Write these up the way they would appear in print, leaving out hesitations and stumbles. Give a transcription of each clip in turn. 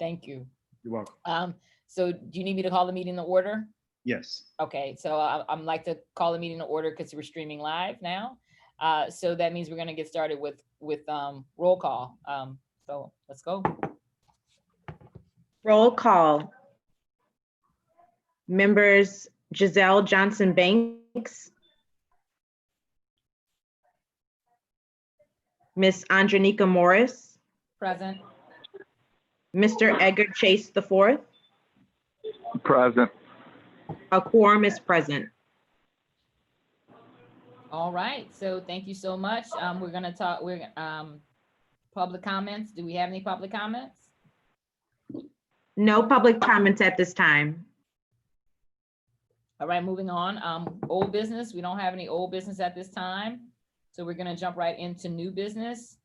Thank you. You're welcome. So do you need me to call the meeting to order? Yes. Okay, so I'm like to call the meeting to order because we're streaming live now. So that means we're gonna get started with roll call. So let's go. Roll call. Members Giselle Johnson Banks, Miss Andronika Morris, Present. Mr. Edgar Chase IV. Present. A quorum is present. All right, so thank you so much. We're gonna talk, public comments. Do we have any public comments? No public comments at this time. All right, moving on. Old business. We don't have any old business at this time. So we're gonna jump right into new business.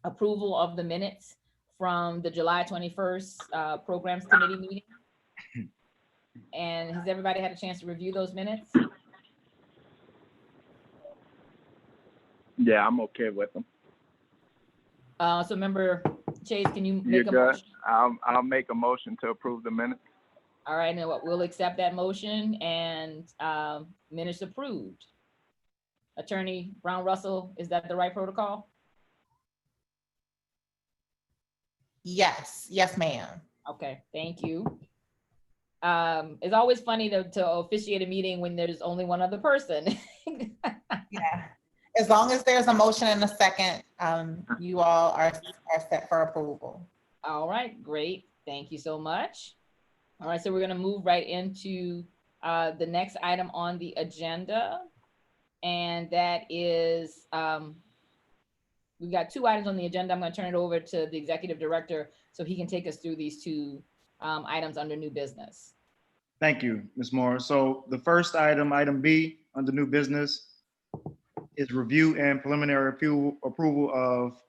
Approval of the minutes from the July 21st Programs Committee meeting. And has everybody had a chance to review those minutes? Yeah, I'm okay with them. So member Chase, can you You're make a good. motion? I'll make a motion to approve the minutes. All right, now we'll accept that motion and minutes approved. Attorney Brown Russell, is that the right protocol? Yes, yes, ma'am. Okay, thank you. It's always funny to officiate a meeting when there's only one other person. Yeah. As long as there's a motion and a second, you all are set for approval. All right, great. Thank you so much. All right, so we're gonna move right into the next item on the agenda. And that is, we've got two items on the agenda. I'm gonna turn it over to the executive director so he can take us through these two items under new business. Thank you, Ms. Morris. So the first item, item B, under new business, is review and preliminary approval of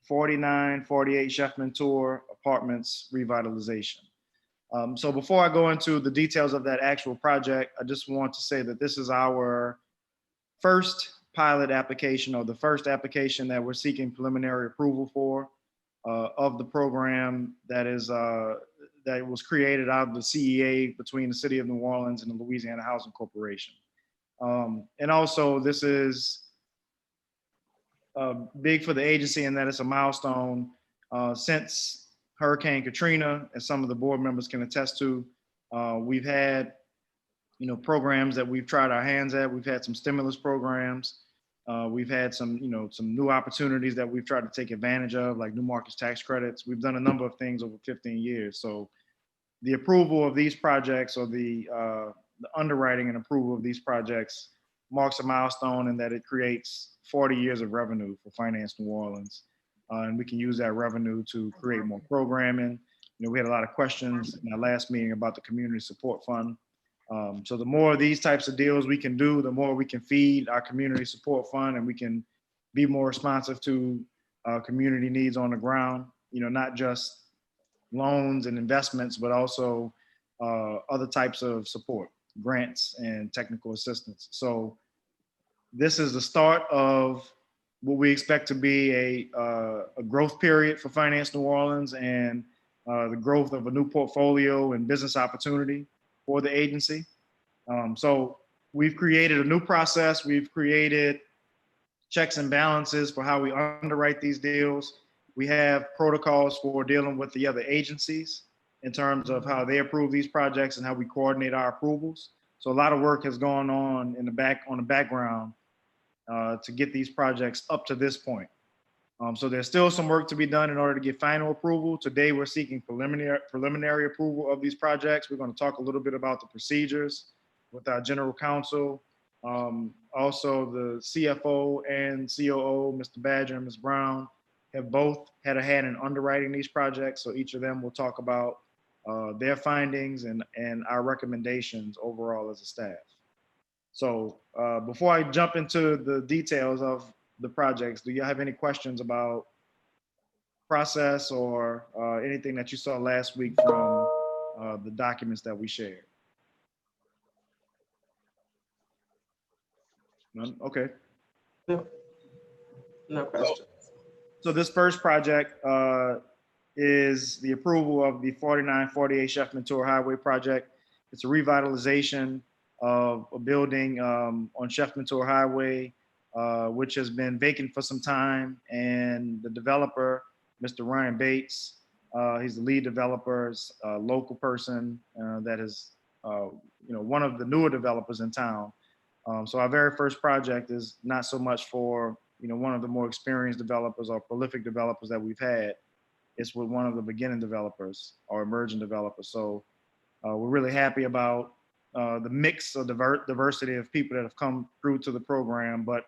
4948 Sheffman Tour Apartments revitalization. So before I go into the details of that actual project, I just want to say that this is our first pilot application, or the first application that we're seeking preliminary approval for of the program that was created out of the CEA between the City of New Orleans and the Louisiana Housing Corporation. And also, this is big for the agency in that it's a milestone since Hurricane Katrina, as some of the board members can attest to. We've had, programs that we've tried our hands at. We've had some stimulus programs. We've had some new opportunities that we've tried to take advantage of, like new markets tax credits. We've done a number of things over 15 years. So the approval of these projects, or the underwriting and approval of these projects, marks a milestone in that it creates 40 years of revenue for Finance New Orleans. And we can use that revenue to create more programming. We had a lot of questions in our last meeting about the Community Support Fund. So the more of these types of deals we can do, the more we can feed our Community Support Fund, and we can be more responsive to community needs on the ground, not just loans and investments, but also other types of support, grants and technical assistance. So this is the start of what we expect to be a growth period for Finance New Orleans, and the growth of a new portfolio and business opportunity for the agency. So we've created a new process. We've created checks and balances for how we underwrite these deals. We have protocols for dealing with the other agencies in terms of how they approve these projects and how we coordinate our approvals. So a lot of work has gone on on the background to get these projects up to this point. So there's still some work to be done in order to get final approval. Today, we're seeking preliminary approval of these projects. We're going to talk a little bit about the procedures with our general counsel. Also, the CFO and COO, Mr. Badger and Ms. Brown, have both had a hand in underwriting these projects. So each of them will talk about their findings and our recommendations overall as a staff. So before I jump into the details of the projects, do you have any questions about process or anything that you saw last week from the documents that we shared? None? Okay. No questions. So this first project is the approval of the 4948 Chef Mentor Highway project. It's a revitalization of a building on Chef Mentor Highway, which has been vacant for some time. And the developer, Mr. Ryan Bates, he's the lead developer, is a local person that is, one of the newer developers in town. So our very first project is not so much for, one of the more experienced developers or prolific developers that we've had. It's with one of the beginning developers or emerging developers. So we're really happy about the mix of diversity of people that have come through to the program. But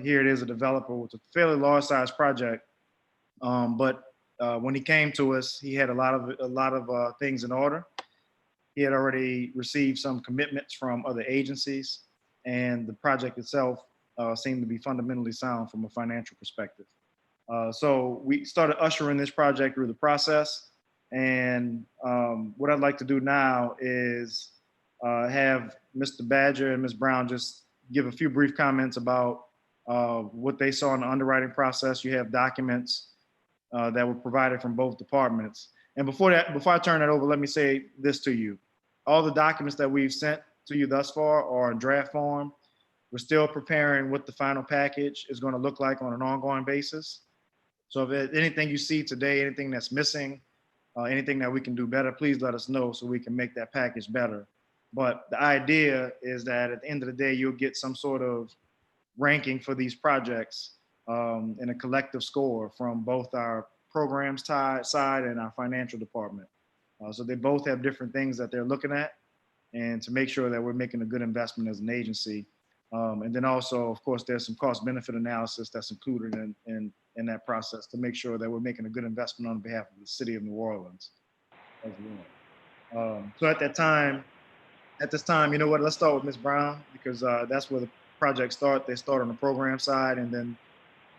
here it is, a developer with a fairly large size project. But when he came to us, he had a lot of things in order. He had already received some commitments from other agencies, and the project itself seemed to be fundamentally sound from a financial perspective. So we started ushering this project through the process. And what I'd like to do now is have Mr. Badger and Ms. Brown just give a few brief comments about what they saw in the underwriting process. You have documents that were provided from both departments. And before I turn that over, let me say this to you. All the documents that we've sent to you thus far are in draft form. We're still preparing what the final package is going to look like on an ongoing basis. So if there's anything you see today, anything that's missing, anything that we can do better, please let us know so we can make that package better. But the idea is that at the end of the day, you'll get some sort of ranking for these projects and a collective score from both our programs side and our financial department. So they both have different things that they're looking at, and to make sure that we're making a good investment as an agency. And then also, of course, there's some cost benefit analysis that's included in that process to make sure that we're making a good investment on behalf of the city of New Orleans as well. So at this time, let's start with Ms. Brown, because that's where the project starts. They start on the program side and then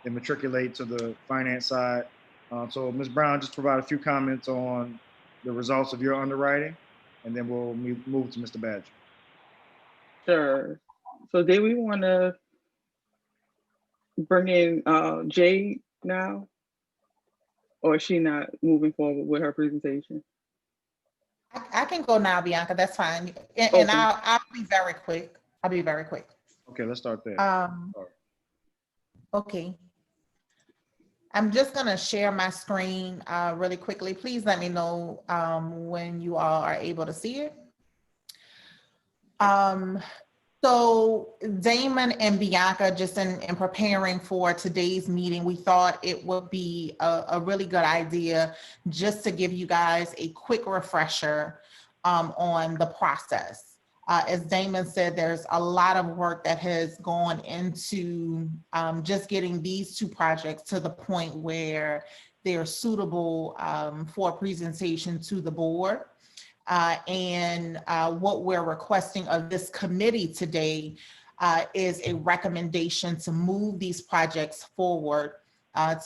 they matriculate to the finance side. So Ms. Brown, just provide a few comments on the results of your underwriting, and then we'll move to Mr. Badger. Sure. So did we want to bring in Jade now? Or is she not moving forward with her presentation? I can go now, Bianca, that's fine. And Okay. I'll be very quick. Okay, let's start there. Okay. I'm just gonna share my screen really quickly. Please let me know when you all are able to see it. So Damon and Bianca, just in preparing for today's meeting, we thought it would be a really good idea just to give you guys a quick refresher on the process. As Damon said, there's a lot of work that has gone into just getting these two projects to the point where they're suitable for presentation to the board. And what we're requesting of this committee today is a recommendation to move these projects forward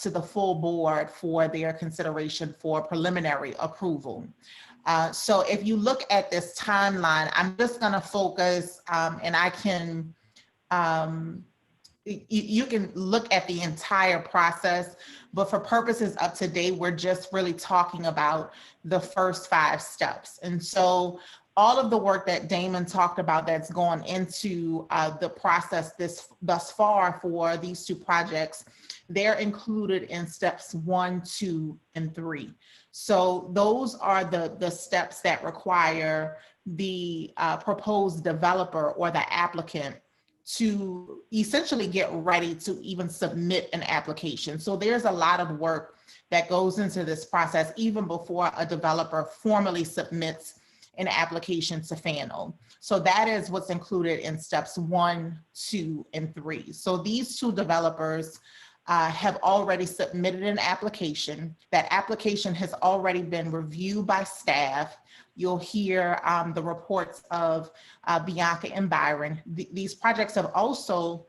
to the full board for their consideration for preliminary approval. So if you look at this timeline, I'm just going to focus and I can, you can look at the entire process, but for purposes of today, we're just really talking about the first 5 steps. And so all of the work that Damon talked about that's gone into the process thus far for these 2 projects, they're included in steps 1, 2, and 3. So those are the steps that require the proposed developer or the applicant to essentially get ready to even submit an application. So there's a lot of work that goes into this process even before a developer formally submits an application to FANL. So that is what's included in steps 1, 2, and 3. So these 2 developers have already submitted an application. That application has already been reviewed by staff. You'll hear the reports of Bianca and Byron. These projects have also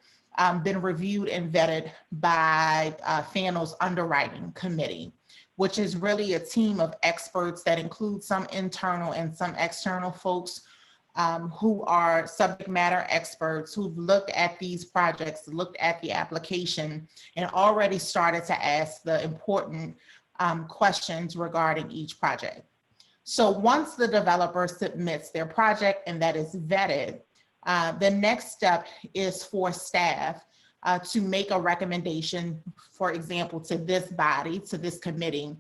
been reviewed and vetted by FANL's underwriting committee, which is really a team of experts that includes some internal and some external folks who are subject matter experts who've looked at these projects, looked at the application, and already started to ask the important questions regarding each project. So once the developer submits their project and that is vetted, the next step is for staff to make a recommendation, for example, to this body, to this committee,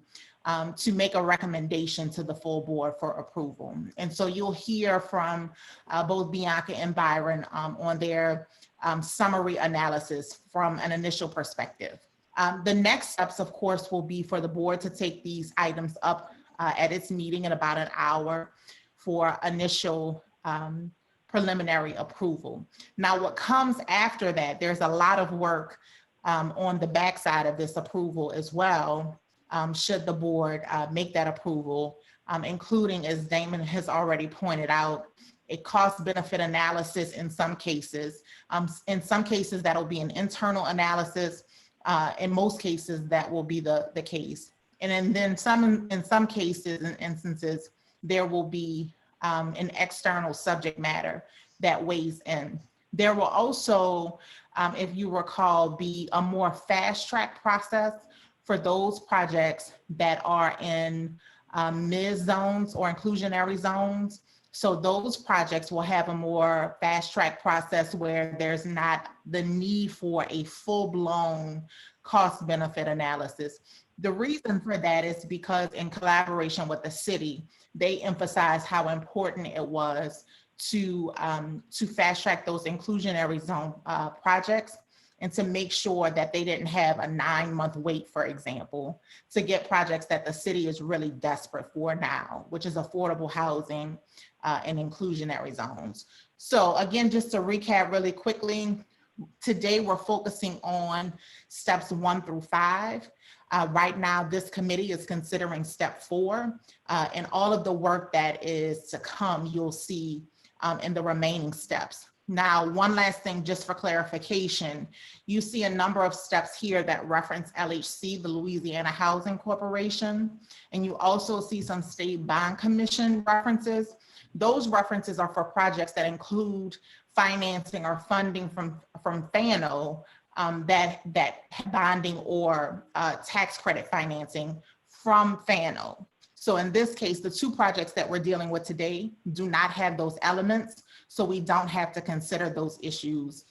to make a recommendation to the full board for approval. And so you'll hear from both Bianca and Byron on their summary analysis from an initial perspective. The next steps, of course, will be for the board to take these items up at its meeting in about an hour for initial preliminary approval. Now, what comes after that, there's a lot of work on the backside of this approval as well, should the board make that approval, including, as Damon has already pointed out, a cost-benefit analysis in some cases. In some cases, that'll be an internal analysis. In most cases, that will be the case. And then in some cases and instances, there will be an external subject matter that weighs in. There will also, if you recall, be a more fast-track process for those projects that are in MIS zones or inclusionary zones. So those projects will have a more fast-track process where there's not the need for a full-blown cost-benefit analysis. The reason for that is because in collaboration with the city, they emphasized how important it was to fast-track those inclusionary zone projects and to make sure that they didn't have a 9-month wait, for example, to get projects that the city is really desperate for now, which is affordable housing and inclusionary zones. So again, just to recap really quickly, today we're focusing on steps 1 through 5. Right now, this committee is considering step 4, and all of the work that is to come, you'll see in the remaining steps. Now, one last thing, just for clarification, you see a number of steps here that reference LHC, the Louisiana Housing Corporation, and you also see some state bond commission references. Those references are for projects that include financing or funding from FANO, that bonding or tax credit financing from FANO. So in this case, the 2 projects that we're dealing with today do not have those elements, so we don't have to consider those issues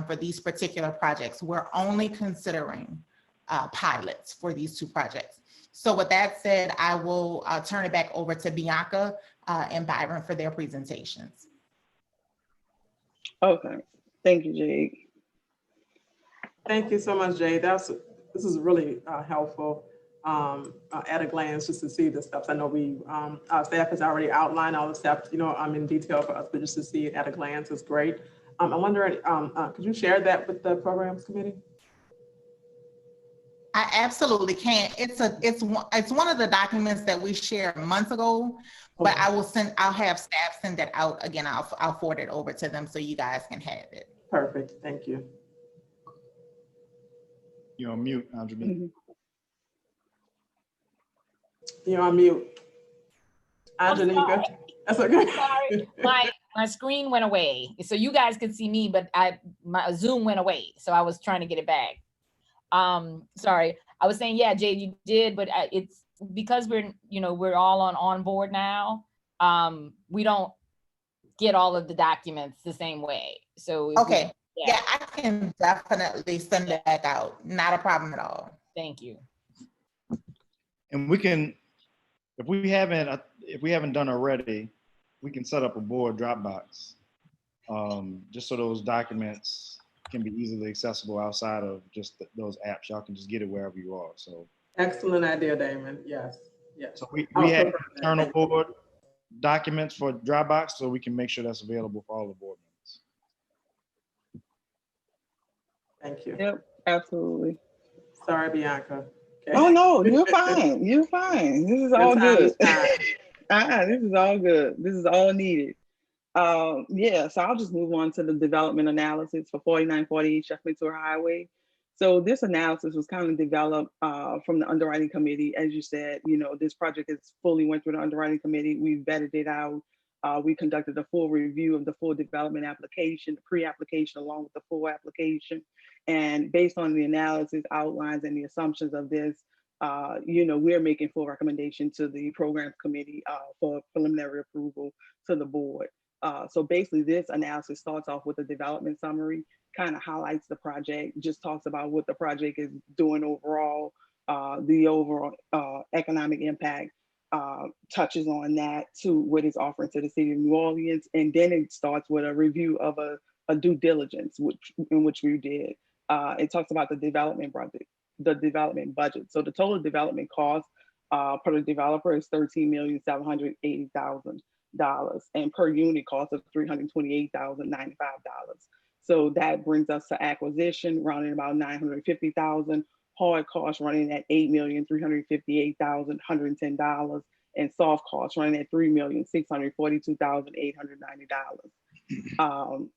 for these particular projects. We're only considering pilots for these 2 projects. So with that said, I will turn it back over to Bianca and Byron for their presentations. Okay, thank you, Jade. Thank you so much, Jade. This is really helpful at a glance just to see the steps. I know our staff has already outlined all the steps, in detail for us, but just to see it at a glance is great. I'm wondering, could you share that with the programs committee? I absolutely can. It's one of the documents that we shared months ago, but Okay. I'll have staff send it out again. I'll forward it over to them so you guys can have it. Perfect, thank you. You're on mute, Andrea. You're on mute. Angelina. That's okay. Sorry, my screen went away. So you guys could see me, but my Zoom went away. So I was trying to get it back. Sorry, I was saying, yeah, Jade, you did, but it's because we're all on board now. We don't get all of the documents the same way. So okay, yeah, I can definitely send it back out. Not a problem at all. Thank you. And we can, if we haven't done already, we can set up a board Dropbox, just so those documents can be easily accessible outside of just those apps. Y'all can just get it wherever you are. So Excellent idea, Damon. Yes. so we have internal board documents for Dropbox, so we can make sure that's available for all the board members. Thank you. Yep, absolutely. Sorry, Bianca. Okay. Oh no, you're fine. You're fine. This is all good. This is all good. This is all needed. Yeah, so I'll just move on to the development analysis for 4948 Sheff Tour Highway. So this analysis was kind of developed from the underwriting committee. As you said, this project is fully went through the underwriting committee. We vetted it out. We conducted a full review of the full development application, the pre-application along with the full application. And based on the analysis outlines and the assumptions of this, we're making full recommendation to the programs committee for preliminary approval to the board. So basically this analysis starts off with a development summary, kind of highlights the project, just talks about what the project is doing overall, the overall economic impact, touches on that to what it's offering to the city of New Orleans. And then it starts with a review of a due diligence, in which we did. It talks about the development budget. So the total development cost per the developer is $13,780,000 and per unit cost of $328,095. So that brings us to acquisition running about $950,000, hard costs running at $8,358,110, and soft costs running at $3,642,890.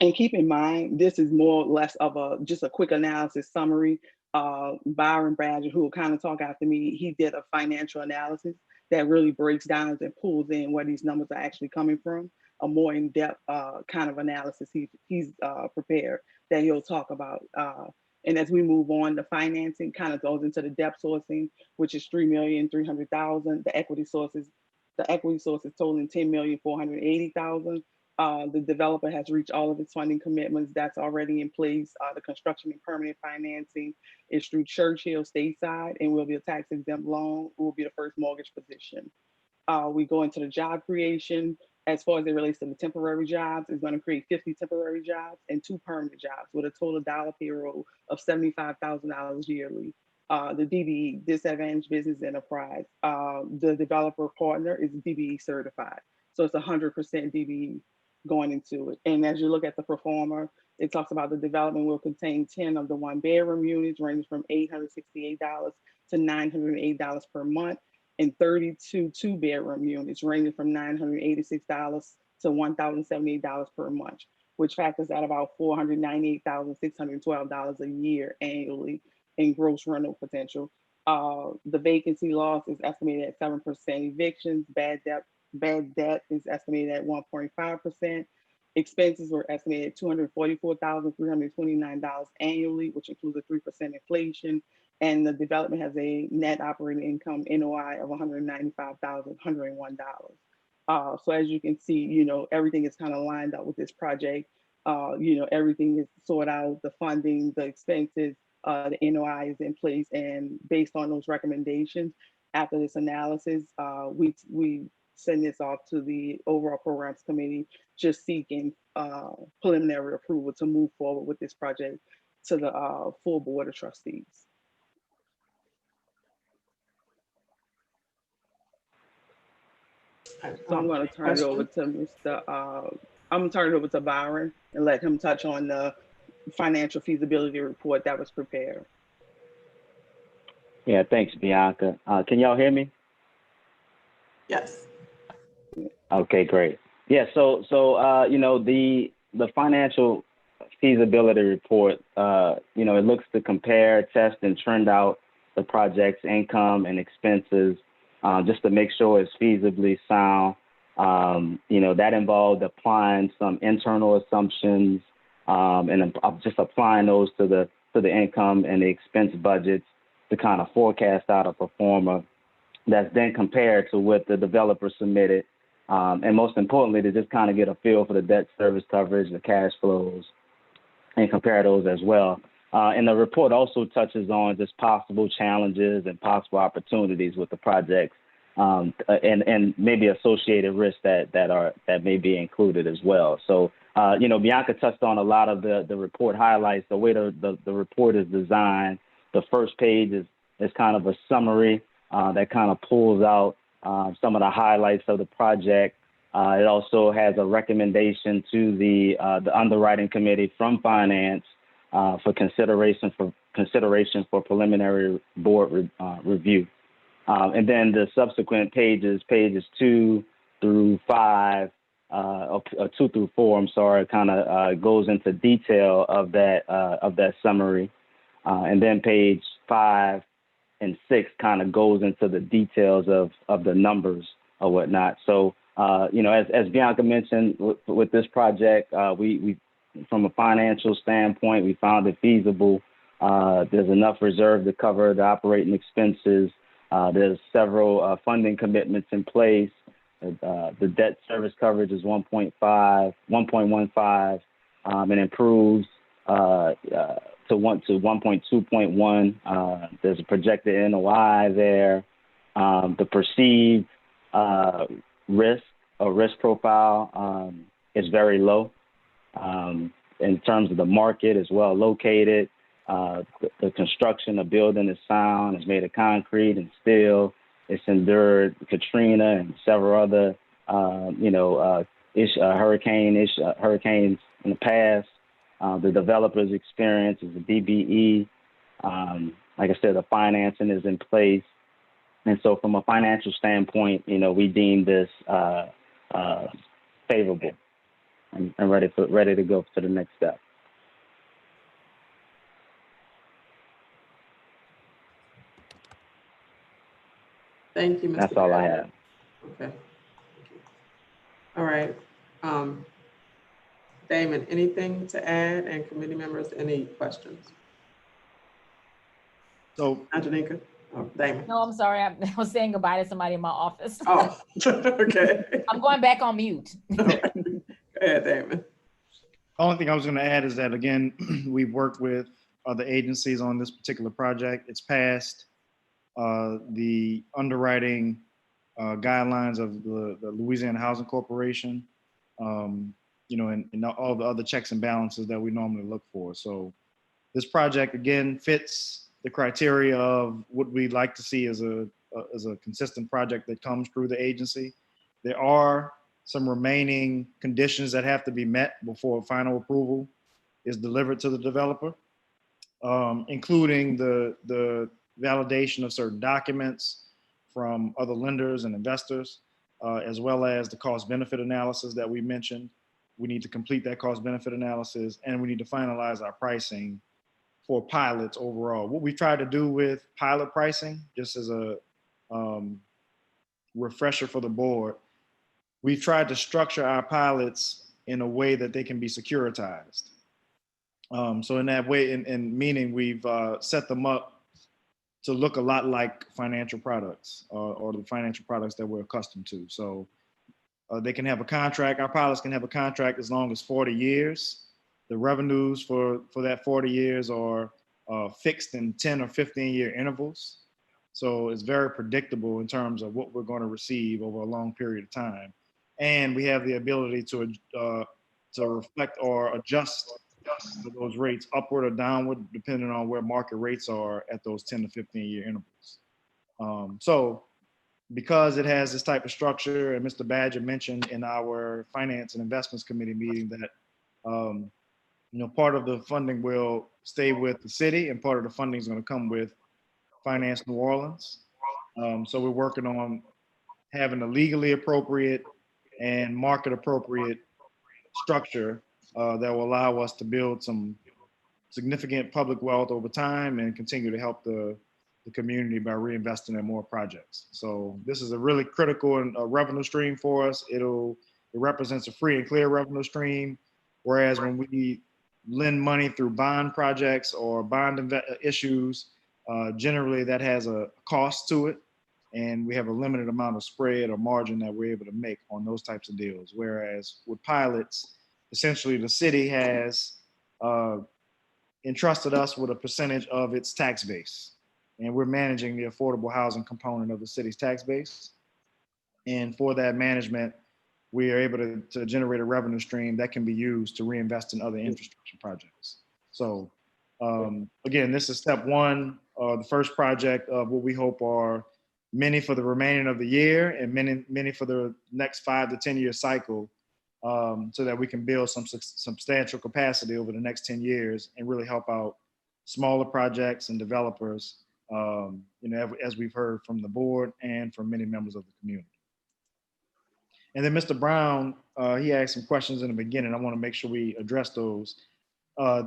And keep in mind, this is more or less of just a quick analysis summary. Byron Badger, who will kind of talk after me, he did a financial analysis that really breaks down and pulls in where these numbers are actually coming from. A more in-depth kind of analysis he's prepared that he'll talk about. And as we move on, the financing kind of goes into the debt sourcing, which is $3,300,000. The equity sources totaling $10,480,000. The developer has reached all of its funding commitments. That's already in place. The construction and permanent financing is through Churchill Stateside and will be a tax exempt loan. It will be the first mortgage position. We go into the job creation. As far as it relates to the temporary jobs, it's going to create 50 temporary jobs and 2 permanent jobs with a total dollar payroll of $75,000 yearly. The DBE, Disadvantaged Business Enterprise, the developer partner is DBE certified. So it's 100% DBE going into it. And as you look at the performer, it talks about the development will contain 10 of the 1-bedroom units ranging from $868 to $908 per month, and 32 2-bedroom units ranging from $986 to $1,078 per month, which factors out about $498,612 a year annually in gross rental potential. The vacancy loss is estimated at 7%. Evictions, bad debt is estimated at 1.5%. Expenses were estimated at $244,329 annually, which includes a 3% inflation. And the development has a net operating income NOI of $195,101. So as you can see, everything is kind of lined up with this project. Everything is sorted out, the funding, the expenses, the NOI is in place. And based on those recommendations, after this analysis, we send this off to the overall programs committee, just seeking preliminary approval to move forward with this project to the full board of trustees. So I'm going to turn it over to Byron and let him touch on the financial feasibility report that was prepared. Yeah, thanks, Bianca. Can y'all hear me? Yes. Okay, great. Yeah, so the financial feasibility report, it looks to compare, test, and trend out the project's income and expenses just to make sure it's feasibly sound. That involved applying some internal assumptions and just applying those to the income and the expense budgets to kind of forecast out a performer that's then compared to what the developer submitted. And most importantly, to just kind of get a feel for the debt service coverage, the cash flows, and compare those as well. And the report also touches on just possible challenges and possible opportunities with the projects, and maybe associated risks that may be included as well. So, Bianca touched on a lot of the report highlights. The way the report is designed, the first page is kind of a summary that kind of pulls out some of the highlights of the project. It also has a recommendation to the underwriting committee from finance for consideration for preliminary board review. And then the subsequent pages 2 through 5, or 2 through 4, I'm sorry, kind of goes into detail of that summary. And then page 5 and 6 kind of goes into the details of the numbers or whatnot. So, as Bianca mentioned, with this project, we from a financial standpoint, we found it feasible There's enough reserve to cover the operating expenses. There's several funding commitments in place. The debt service coverage is 1.15, and improves to 1.2.1. There's a projected NOI there. The perceived risk profile is very low in terms of the market, is well located. The construction of building is sound. It's made of concrete and steel. It's endured Katrina and several other hurricanes in the past. The developer's experience is a DBE. Like I said, the financing is in place. And so from a financial standpoint, we deem this favorable and ready to go to the next step. Thank you, Mr. That's all I Barrett. have. Okay. All right. Damon, anything to add? And committee members, any questions? So Angelika? Oh, Damon. No, I'm sorry. I was saying goodbye to somebody in my office. Oh, okay. I'm going back on mute. Go ahead, Damon. the only thing I was going to add is that, again, we've worked with other agencies on this particular project. It's passed the underwriting guidelines of the Louisiana Housing Corporation, and all the other checks and balances that we normally look for. So this project, again, fits the criteria of what we'd like to see as a consistent project that comes through the agency. There are some remaining conditions that have to be met before final approval is delivered to the developer, including the validation of certain documents from other lenders and investors, as well as the cost benefit analysis that we mentioned. We need to complete that cost benefit analysis, and we need to finalize our pricing for pilots overall. What we try to do with pilot pricing, just as a refresher for the board, we've tried to structure our pilots in a way that they can be securitized. So in that way, in meaning we've set them up to look a lot like financial products or the financial products that we're accustomed to. So they can have a contract, our pilots can have a contract as long as 40 years. The revenues for that 40 years are fixed in 10 or 15-year intervals. So it's very predictable in terms of what we're going to receive over a long period of time. And we have the ability to reflect or adjust those rates upward or downward, depending on where market rates are at those 10 to 15-year intervals. So because it has this type of structure, and Mr. Badger mentioned in our Finance and Investments Committee meeting that part of the funding will stay with the city and part of the funding is going to come with Finance New Orleans. So we're working on having a legally appropriate and market appropriate structure that will allow us to build some significant public wealth over time and continue to help the community by reinvesting in more projects. So this is a really critical revenue stream for us. It represents a free and clear revenue stream. Whereas when we lend money through bond projects or bond issues, generally that has a cost to it. And we have a limited amount of spread or margin that we're able to make on those types of deals. Whereas with pilots, essentially the city has entrusted us with a percentage of its tax base. And we're managing the affordable housing component of the city's tax base. And for that management, we are able to generate a revenue stream that can be used to reinvest in other infrastructure projects. So again, this is step one, the first project of what we hope are many for the remaining of the year and many for the next 5 to 10 year cycle, so that we can build some substantial capacity over the next 10 years and really help out smaller projects and developers, as we've heard from the board and from many members of the community. And then Mr. Brown, he asked some questions in the beginning. I want to make sure we address those.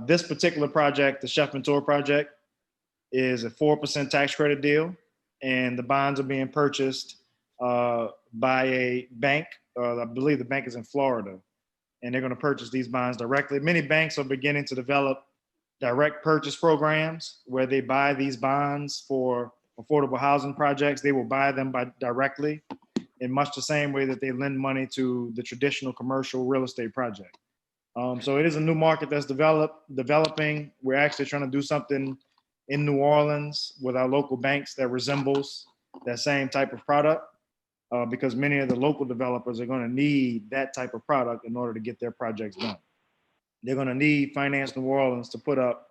This particular project, the Chef Mentor project, is a 4% tax credit deal, and the bonds are being purchased by a bank. I believe the bank is in Florida, and they're going to purchase these bonds directly. Many banks are beginning to develop direct purchase programs where they buy these bonds for affordable housing projects. They will buy them directly in much the same way that they lend money to the traditional commercial real estate project. So it is a new market that's developing. We're actually trying to do something in New Orleans with our local banks that resembles that same type of product, because many of the local developers are going to need that type of product in order to get their projects done. They're going to need Finance New Orleans to put up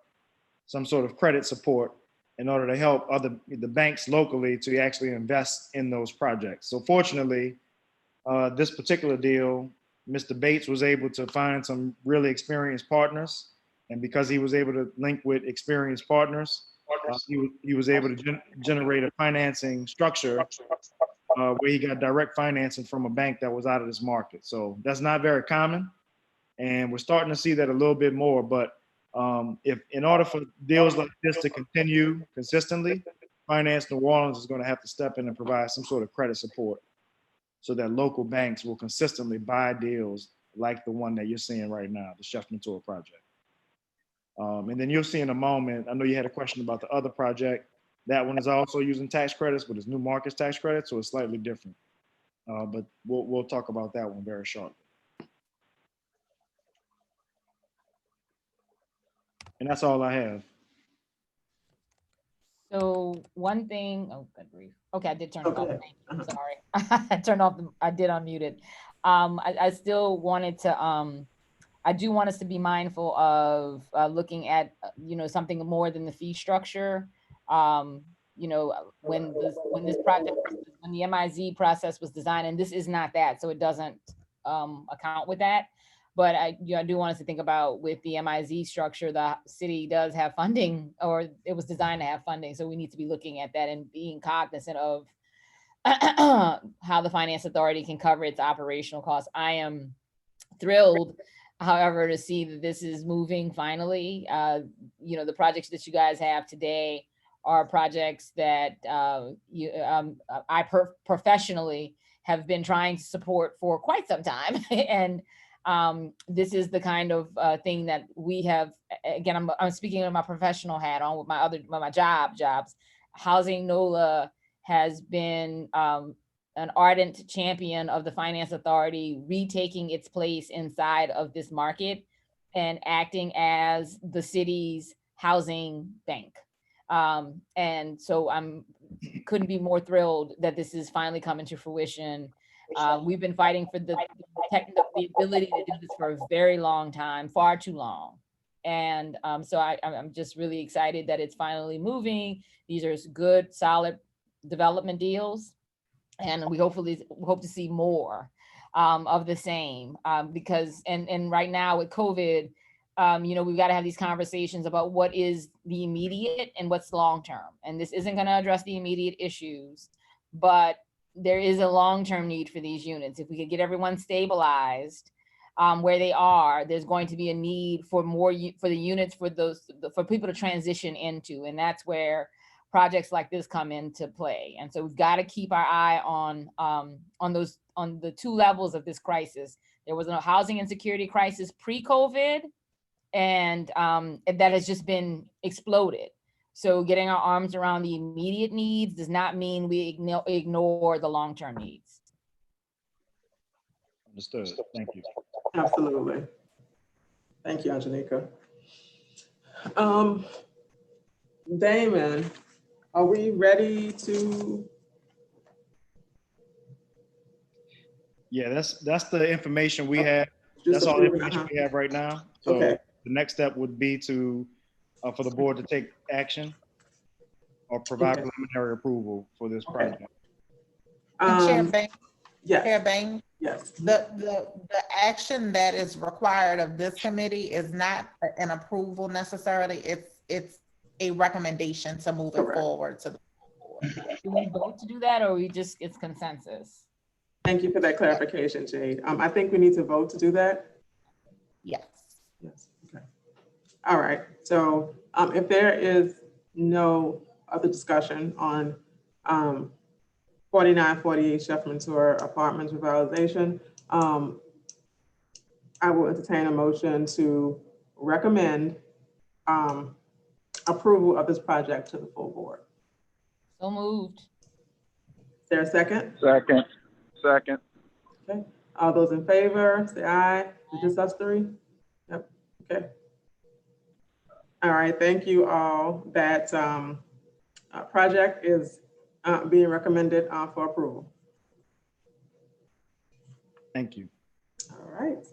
some sort of credit support in order to help the banks locally to actually invest in those projects. So fortunately, this particular deal, Mr. Bates was able to find some really experienced partners. And because he was able to link with experienced partners, he was able to generate a financing structure where he got direct financing from a bank that was out of this market. So that's not very common. And we're starting to see that a little bit more. But if in order for deals like this to continue consistently, Finance New Orleans is going to have to step in and provide some sort of credit support so that local banks will consistently buy deals like the one that you're seeing right now, the Chef Mentor project. And then you'll see in a moment, I know you had a question about the other project. That one is also using tax credits, but it's New Markets tax credits, so it's slightly different. But we'll talk about that one very shortly. And that's all I have. So one thing, oh, good grief. Okay, I did turn it off. Okay. I'm sorry. I turned off, I did unmute it. I still wanted to, I do want us to be mindful of looking at, something more than the fee structure. When this project, when the MIZ process was designed, and this is not that, so it doesn't account with that. But I do want us to think about with the MIZ structure, the city does have funding, or it was designed to have funding. So we need to be looking at that and being cognizant of how the Finance Authority can cover its operational costs. I am thrilled, however, to see that this is moving finally. The projects that you guys have today are projects that I professionally have been trying to support for quite some time. And this is the kind of thing that we have. Again, I'm speaking of my professional hat on with my jobs. Housing NOLA has been an ardent champion of the Finance Authority retaking its place inside of this market and acting as the city's housing bank. And so couldn't be more thrilled that this is finally coming to fruition. We've been fighting for the ability to do this for a very long time, far too long. And so I'm just really excited that it's finally moving. These are good, solid development deals. And we hope to see more of the same because, and right now with COVID, we've got to have these conversations about what is the immediate and what's long-term. And this isn't going to address the immediate issues, but there is a long-term need for these units. If we could get everyone stabilized where they are, there's going to be a need for more for the units for people to transition into, and that's where projects like this come into play. And so we've got to keep our eye on the two levels of this crisis. There was a housing insecurity crisis pre-COVID, and that has just been exploded. So getting our arms around the immediate needs does not mean we ignore the long-term needs. Understood. Thank you. Absolutely. Thank you, Angelika. Damon, are we ready to? Yeah, that's the information we have. That's all the information we have right now. So Okay. The next step would be for the board to take action or provide preliminary approval for this project. And Chair Bain, Yes. Chair Bain, Yes. the action that is required of this committee is not an approval necessarily. It's a recommendation to move it forward to the board. Do we vote to do that, or it's consensus? Thank you for that clarification, Jade. I think we need to vote to do that. Yes. Yes. Okay. All right. So if there is no other discussion on 4948 Chef Mentor Apartments revitalization, I will entertain a motion to recommend approval of this project to the full board. So moved. Is there a second? Second. Second. Okay, all those in favor, say aye. Is this us three? Yep, okay. All right, thank you all. That project is being recommended for approval. Thank you. All right,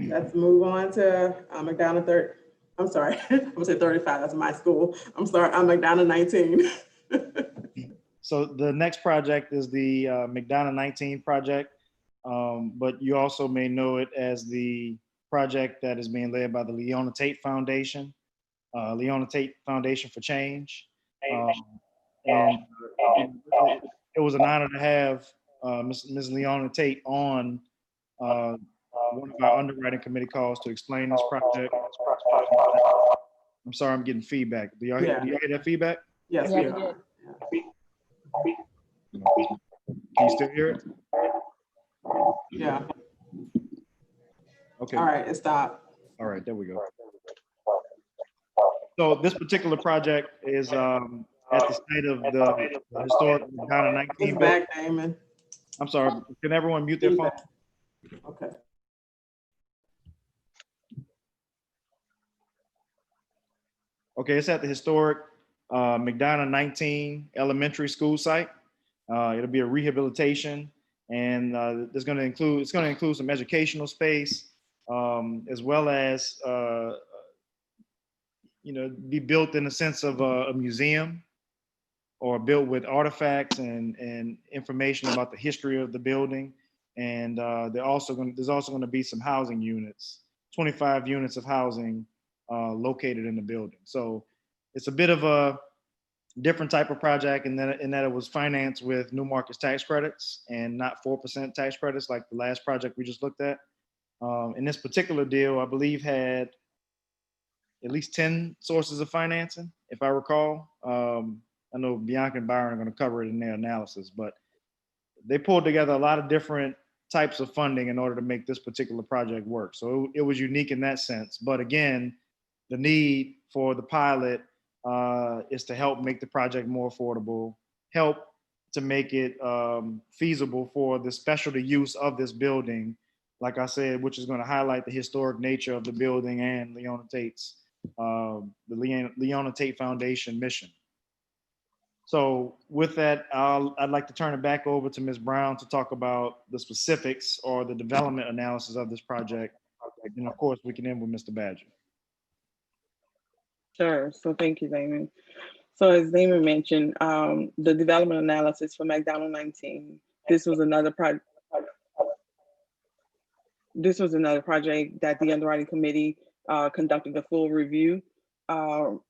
let's move on to McDonough I'm sorry, I'm gonna say 35, that's my school. I'm sorry, I'm McDonough 19. So the next project is the McDonough 19 project, but you also may know it as the project that is being led by the Leona Tate Foundation, Leona Tate Foundation for Change. And it was an honor to have Ms. Leona Tate on one of our underwriting committee calls to explain this project. I'm sorry, I'm getting feedback. Do y'all hear that feedback? Yes, Yeah, we we are. did. Can you still hear it? Yeah, Okay. all right, it stopped. All right, there we go. So this particular project is at the site of the historic McDonough 19 It's building. back, Damon. I'm sorry, can everyone mute their phone? Okay. Okay, it's at the historic McDonough 19 elementary school site. It'll be a rehabilitation, and it's going to include some educational space, as well as be built in the sense of a museum, or built with artifacts and information about the history of the building. And there's also going to be some housing units, 25 units of housing located in the building. So it's a bit of a different type of project in that it was financed with New Markets tax credits and not 4% tax credits like the last project we just looked at. And this particular deal, I believe, had at least 10 sources of financing, if I recall. I know Bianca and Byron are going to cover it in their analysis, but they pulled together a lot of different types of funding in order to make this particular project work. So it was unique in that sense. But again, the need for the pilot is to help make the project more affordable, help to make it feasible for the specialty use of this building, like I said, which is going to highlight the historic nature of the building and Leona Tate's, the Leona Tate Foundation mission. So with that, I'd like to turn it back over to Ms. Brown to talk about the specifics or the development analysis of this project. And of course, we can end with Mr. Badger. Sure. So thank you, Damon. So as Damon mentioned, the development analysis for McDonough 19, this was another project that the underwriting committee conducted a full review on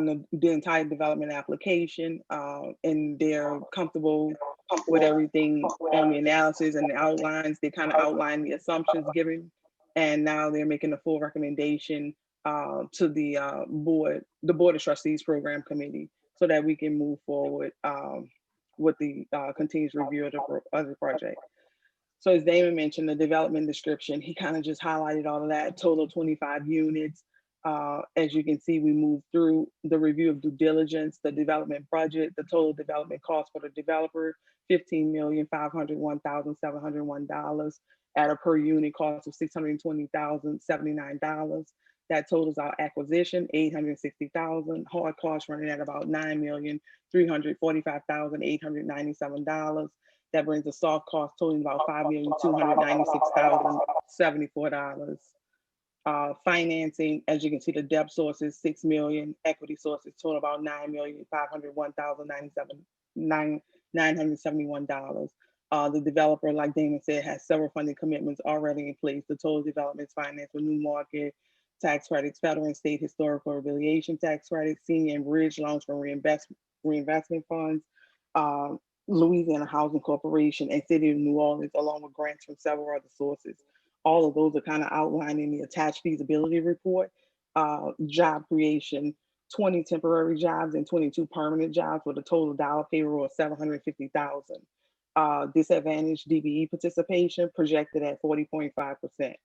the entire development application, and they're comfortable with everything on the analysis and the outlines. They kind of outlined the assumptions given, and now they're making a full recommendation to the Board of Trustees Program Committee, so that we can move forward with the continuous review of the project. So as Damon mentioned, the development description, he kind of just highlighted all of that, total 25 units. As you can see, we moved through the review of due diligence, the development budget, the total development cost for the developer, $15,501,701 at a per unit cost of $620,079. That totals our acquisition, $860,000, hard costs running at about $9,345,897. That brings the soft cost totaling about $5,296,074. Financing, as you can see, the debt sources, $6 million, equity sources total about $9,501,971. The developer, like Damon said, has several funding commitments already in place. The total development is financed with New Market tax credits, federal and state historical rehabilitation tax credits, senior and bridge loans from reinvestment funds, Louisiana Housing Corporation, and City of New Orleans, along with grants from several other sources. All of those are kind of outlined in the attached feasibility report. Job creation, 20 temporary jobs and 22 permanent jobs with a total dollar payroll of $750,000. Disadvantaged DBE participation projected at 40.5%.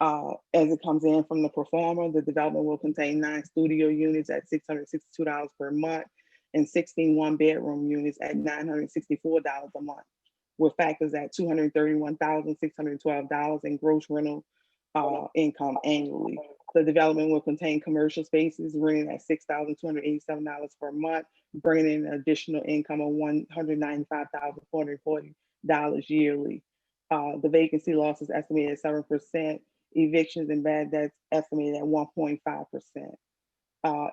As it comes in from the performer, the development will contain 9 studio units at $662 per month and 16 one-bedroom units at $964 a month, with factors at $231,612 in gross rental income annually. The development will contain commercial spaces rented at $6,287 per month, bringing in an additional income of $195,440 yearly. The vacancy loss is estimated at 7%. Evictions and bad debts estimated at 1.5%.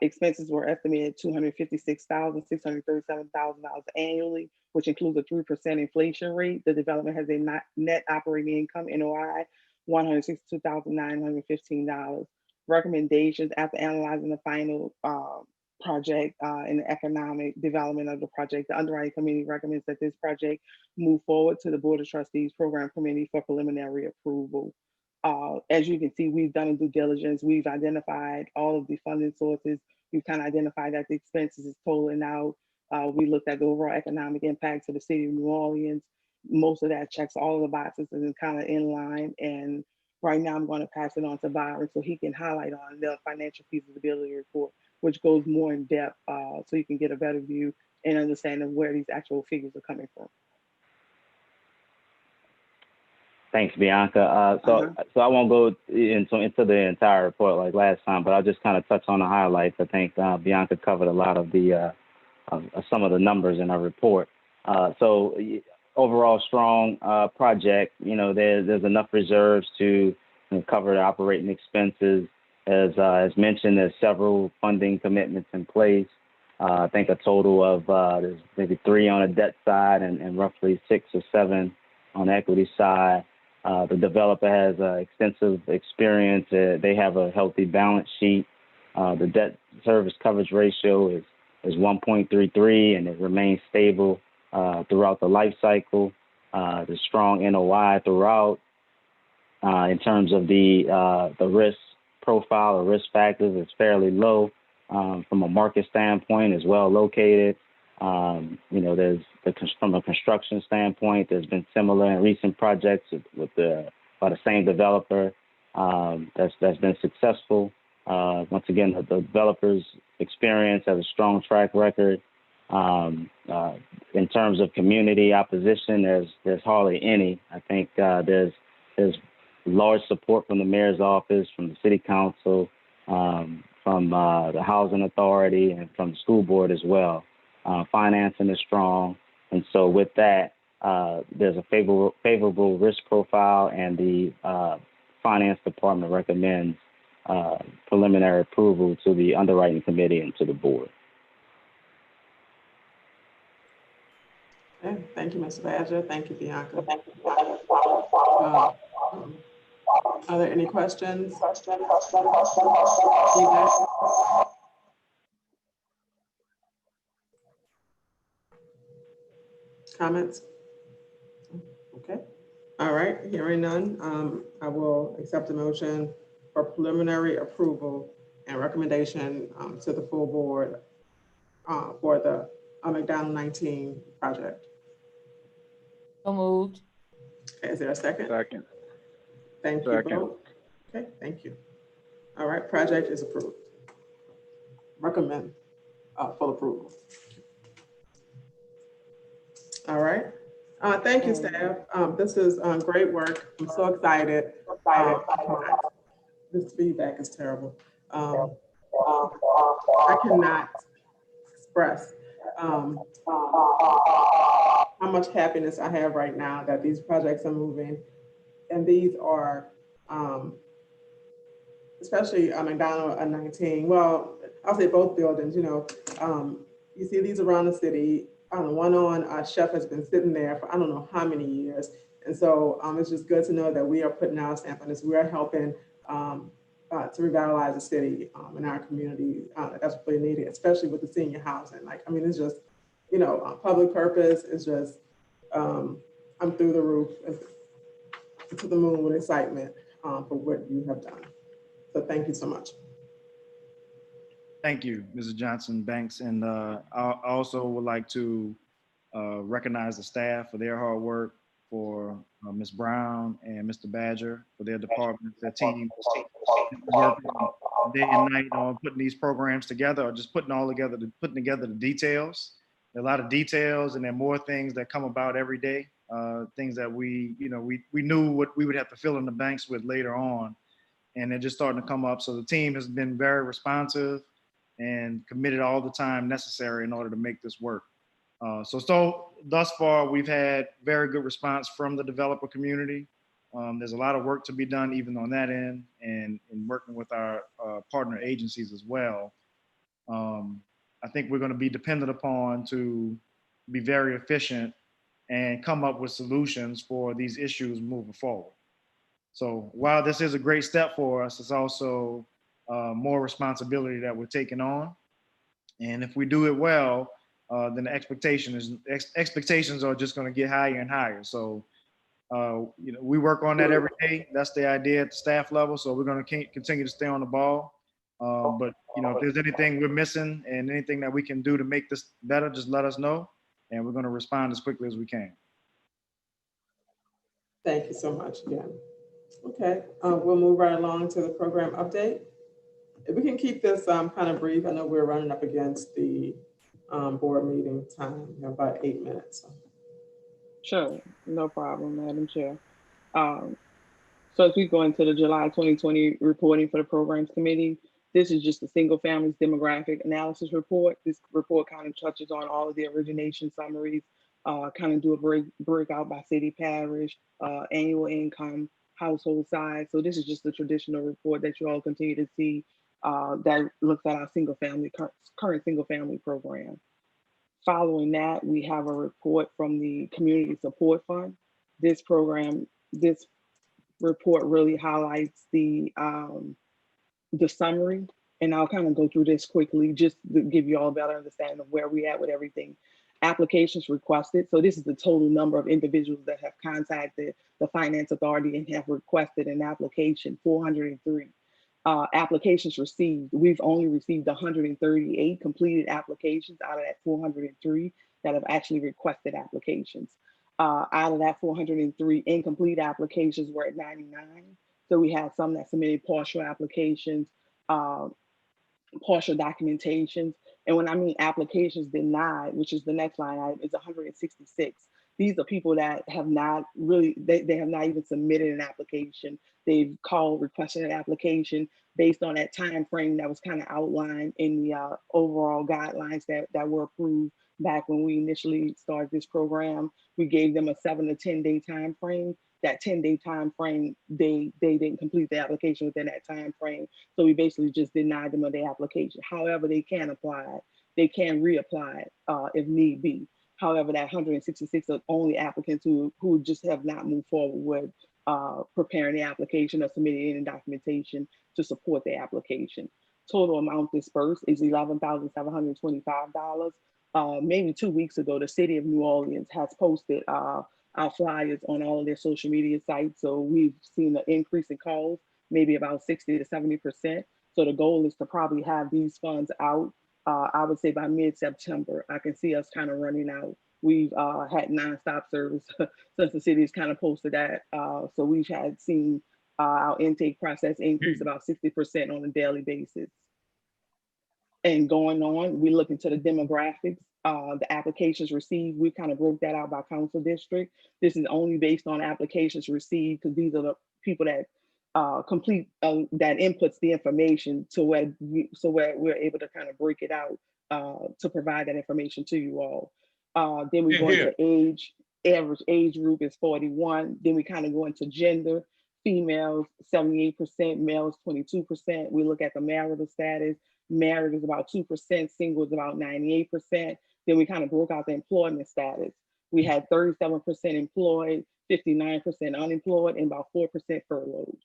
Expenses were estimated $256,637 annually, which includes a 3% inflation rate. The development has a net operating income, NOI, $162,915. Recommendations after analyzing the final project and the economic development of the project, the underwriting committee recommends that this project move forward to the Board of Trustees Program Committee for preliminary approval. As you can see, we've done a due diligence. We've identified all of the funding sources. We've kind of identified that the expenses is totaling out. We looked at the overall economic impact to the city of New Orleans. Most of that checks all of the boxes and is kind of in line. And right now I'm going to pass it on to Byron so he can highlight on the financial feasibility report, which goes more in depth so you can get a better view and understand of where these actual figures are coming from. Thanks, Bianca. So I won't go into the entire report like last time, but I'll just kind of touch on the highlights. I think Bianca covered a lot of the some of the numbers in our report. So overall, strong project. You know, there's enough reserves to cover the operating expenses. As mentioned, there's several funding commitments in place. I think a total of there's maybe 3 on the debt side and roughly 6 or 7 on the equity side. The developer has extensive experience. They have a healthy balance sheet. The debt service coverage ratio is 1.33, and it remains stable throughout the life cycle. There's strong NOI throughout. In terms of the risk profile or risk factors, it's fairly low from a market standpoint, as well located. You know, from a construction standpoint, there's been similar in recent projects by the same developer that's been successful. Once again, the developer's experience has a strong track record. In terms of community opposition, there's hardly any. I think there's large support from the mayor's office, from the city council, from the housing authority, and from the school board as well. Financing is strong, and so with that, there's a favorable risk profile, and the finance department recommends preliminary approval to the underwriting committee and to the board. Okay, thank you, Mr. Badger. Thank you, Bianca. Are there any questions? Comments? Okay. All right, hearing none, I will accept the motion for preliminary approval and recommendation to the full board for the McDonald 19 project. So moved. Okay, is there a second? Second. Thank you both. Okay, thank you. All right, project is approved. Recommend full approval. All right. Thank you, staff. This is great work. I'm so excited. This feedback is terrible. I cannot express how much happiness I have right now that these projects are moving. And these are, especially McDonald 19, well, I'll say both buildings, you know, you see these around the city. One on Chef has been sitting there for I don't know how many years. And so it's just good to know that we are putting our stamp on this. We are helping to revitalize the city in our community. That's really needed, especially with the senior housing. Like, I mean, it's just, you know, public purpose is just, I'm through the roof and to the moon with excitement for what you have done. So thank you so much. Thank you, Mrs. Johnson Banks. And I also would like to recognize the staff for their hard work, for Ms. Brown and Mr. Badger for their departments, their team, working day and night on putting these programs together, or just putting together the details. There are a lot of details, and there are more things that come about every day. Things that we knew what we would have to fill in the blanks with later on, and they're just starting to come up. So the team has been very responsive and committed all the time necessary in order to make this work. So thus far, we've had very good response from the developer community. There's a lot of work to be done even on that end, and in working with our partner agencies as well. I think we're going to be dependent upon to be very efficient and come up with solutions for these issues moving forward. So while this is a great step for us, it's also more responsibility that we're taking on. And if we do it well, then the expectations are just going to get higher and higher. So, we work on that every day. That's the idea at the staff level. So we're going to continue to stay on the ball. But if there's anything we're missing and anything that we can do to make this better, just let us know, and we're going to respond as quickly as we can. Thank you so much again. Okay, we'll move right along to the program update. If we can keep this kind of brief, I know we're running up against the board meeting time. We have about 8 minutes. Sure, no problem, Madam Chair. So as we go into the July 2020 reporting for the Programs Committee, this is just the single families demographic analysis report. This report kind of touches on all of the origination summaries, kind of do a breakout by city, parish, annual income, household size. So this is just the traditional report that you all continue to see that looks at our current single family program. Following that, we have a report from the Community Support Fund. This report really highlights the summary, and I'll kind of go through this quickly just to give you all a better understanding of where we at with everything. Applications requested. So this is the total number of individuals that have contacted the Finance Authority and have requested an application, 403. Applications received, we've only received 138 completed applications out of that 403 that have actually requested applications. Out of that 403 incomplete applications, we're at 99. So we have some that submitted partial applications, partial documentations. And when I mean applications denied, which is the next line item, is 166. These are people that have not really, they have not even submitted an application. They've called, requested an application based on that time frame that was kind of outlined in the overall guidelines that were approved back when we initially started this program. We gave them a 7 to 10 day time frame. That 10-day time frame, they didn't complete the application within that time frame. So we basically just denied them of their application. However, they can apply it. They can reapply it if need be. However, that 166 are only applicants who just have not moved forward with preparing the application or submitting any documentation to support the application. Total amount dispersed is $11,725. Maybe 2 weeks ago, the city of New Orleans has posted our flyers on all of their social media sites. So we've seen an increase in calls, maybe about 60 to 70%. So the goal is to probably have these funds out, I would say by mid-September. I can see us kind of running out. We've had nonstop service since the city has kind of posted that. So we've seen our intake process increase about 60% on a daily basis. And going on, we look into the demographics, the applications received. We kind of broke that out by council district. This is only based on applications received because these are the people that complete, that inputs the information to where we're able to kind of break it out to provide that information to you all. Then we go into age, average age group is 41. Then we kind of go into gender, females 78%, males 22%. We look at the marital status. Married is about 2%, single is about 98%. Then we kind of broke out the employment status. We had 37% employed, 59% unemployed, and about 4% furloughed.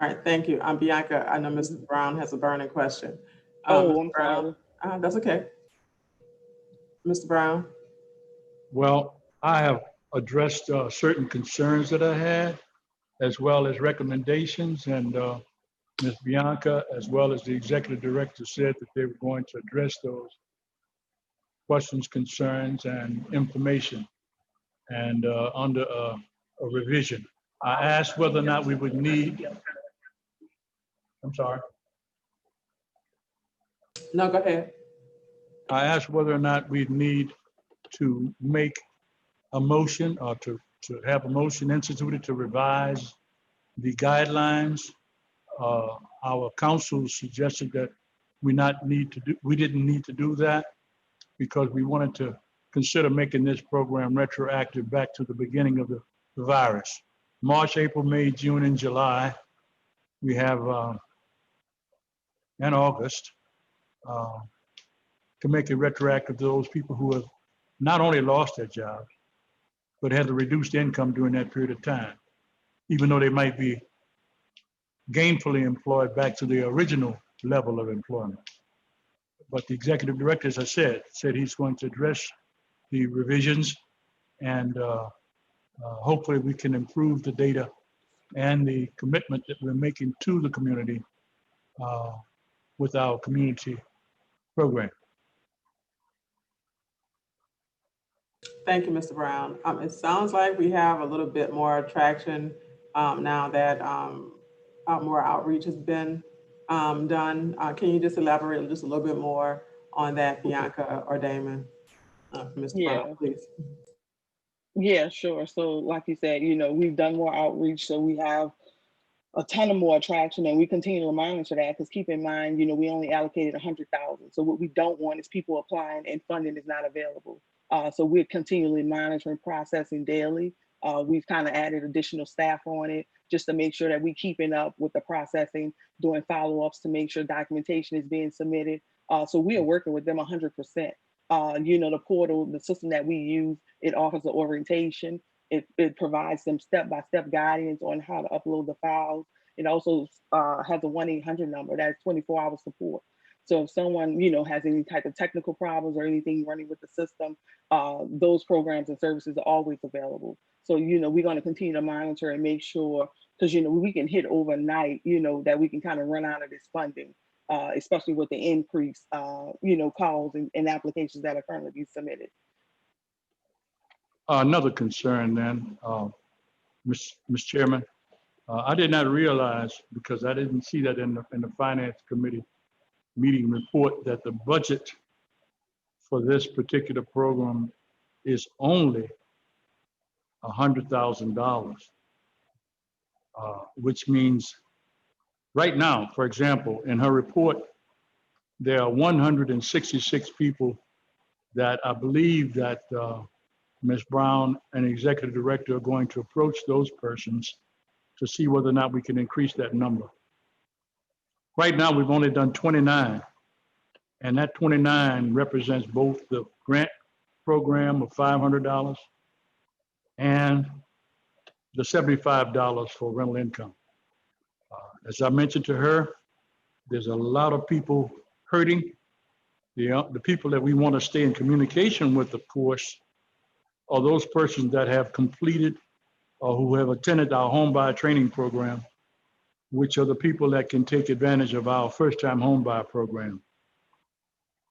All right, thank you. Bianca, I know Mr. Brown has a burning question. I'm sorry. That's okay. Mr. Brown. Well, I have addressed certain concerns that I had, as well as recommendations, and Ms. Bianca, as well as the executive director, said that they were going to address those questions, concerns, and information. And under a revision. I asked whether or not we would need, I'm sorry. No, go ahead. I asked whether or not we'd need to make a motion or to have a motion instituted to revise the guidelines. Our council suggested that we didn't need to do that because we wanted to consider making this program retroactive back to the beginning of the virus. March, April, May, June, and July. We have, and August, to make it retroactive to those people who have not only lost their jobs, but had a reduced income during that period of time, even though they might be gainfully employed back to the original level of employment. But the executive director, as I said he's going to address the revisions, and hopefully we can improve the data and the commitment that we're making to the community with our community program. Thank you, Mr. Brown. It sounds like we have a little bit more traction now that more outreach has been done. Can you just elaborate just a little bit more on that, Bianca or Damon? Mr. Brown, please. Yeah, sure. So like you said, we've done more outreach, so we have a ton of more attraction, and we continue to monitor that because keep in mind, we only allocated 100,000. So what we don't want is people applying and funding is not available. So we're continually monitoring, processing daily. We've kind of added additional staff on it just to make sure that we're keeping up with the processing, doing follow-ups to make sure documentation is being submitted. So we are working with them 100%. The portal, the system that we use, it offers the orientation. It provides them step-by-step guidance on how to upload the files. It also has a 1-800 number that's 24-hour support. So if someone, has any type of technical problems or anything running with the system, those programs and services are always available. So, we're going to continue to monitor and make sure, because, we can hit overnight, that we can kind of run out of this funding, especially with the increase, calls and applications that are currently being submitted. Another concern then, Ms. Chairman, I did not realize, because I didn't see that in the Finance Committee meeting report, that the budget for this particular program is only $100,000, which means right now, for example, in her report, there are 166 people that I believe that Ms. Brown and the executive director are going to approach those persons to see whether or not we can increase that number. Right now, we've only done 29, and that 29 represents both the grant program of $500 and the $75 for rental income. As I mentioned to her, there's a lot of people hurting. The people that we want to stay in communication with, of course, are those persons that have completed or who have attended our home buyer training program, which are the people that can take advantage of our first-time home buyer program.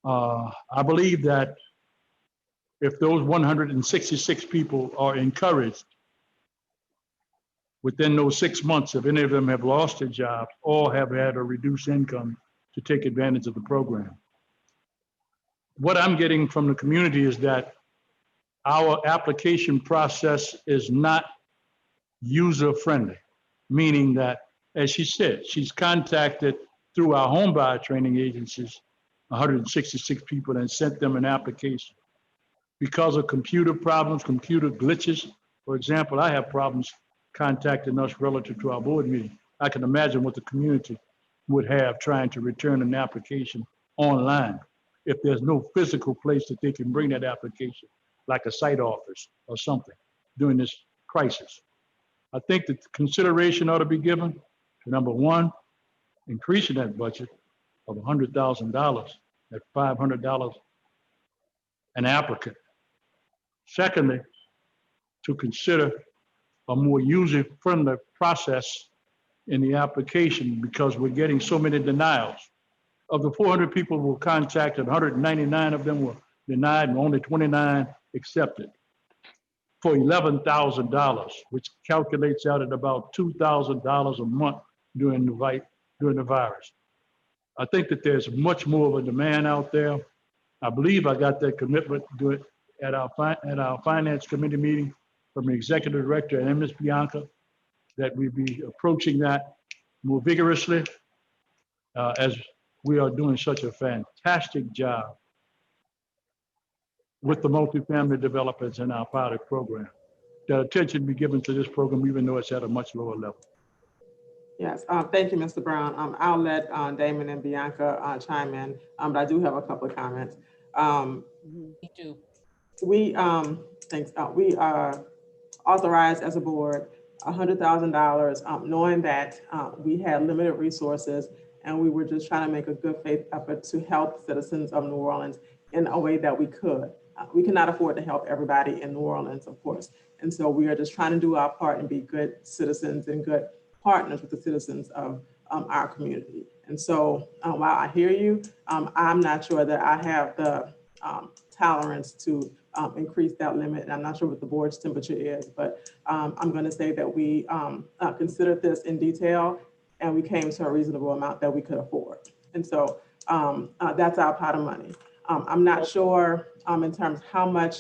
I believe that if those 166 people are encouraged within those 6 months, if any of them have lost their jobs or have had a reduced income, to take advantage of the program. What I'm getting from the community is that our application process is not user-friendly, meaning that, as she said, she's contacted through our home buyer training agencies, 166 people, and sent them an application. Because of computer problems, computer glitches, for example, I have problems contacting us relative to our board meeting. I can imagine what the community would have trying to return an application online if there's no physical place that they can bring that application, like a site office or something during this crisis. I think that consideration ought to be given to, number one, increasing that budget of $100,000 at $500 an applicant. Secondly, to consider a more user-friendly process in the application, because we're getting so many denials. Of the 400 people who were contacted, 199 of them were denied and only 29 accepted. for $11,000, which calculates out at about $2,000 a month during the virus. I think that there's much more of a demand out there. I believe I got that commitment to do it at our finance committee meeting from the executive director and Ms. Bianca, that we be approaching that more vigorously as we are doing such a fantastic job with the multifamily developers in our pilot program. That attention be given to this program, even though it's at a much lower level. Yes, thank you, Mr. Brown. I'll let Damon and Bianca chime in, but I do have a couple of comments. Me too. We authorized as a board $100,000, knowing that we had limited resources, and we were just trying to make a good faith effort to help citizens of New Orleans in a way that we could. We cannot afford to help everybody in New Orleans, of course. And so we are just trying to do our part and be good citizens and good partners with the citizens of our community. And so while I hear you, I'm not sure that I have the tolerance to increase that limit. And I'm not sure what the board's temperature is, but I'm going to say that we considered this in detail, and we came to a reasonable amount that we could afford. And so that's our pot of money. I'm not sure in terms of how much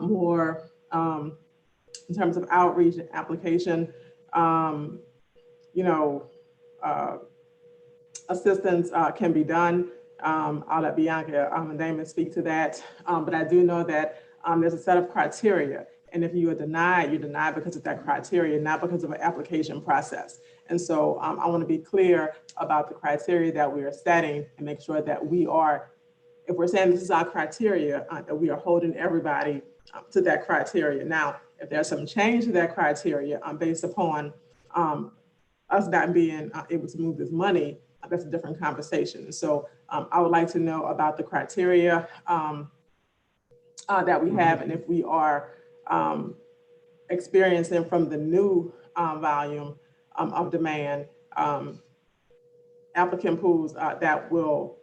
more in terms of outreach and application, assistance can be done. I'll let Bianca and Damon speak to that. But I do know that there's a set of criteria. And if you are denied, you're denied because of that criteria, not because of an application process. And so I want to be clear about the criteria that we are setting and make sure that we are, if we're saying this is our criteria, that we are holding everybody to that criteria. Now, if there's some change to that criteria based upon us not being able to move this money, that's a different conversation. So I would like to know about the criteria that we have, and if we are experiencing from the new volume of demand, applicant pools that will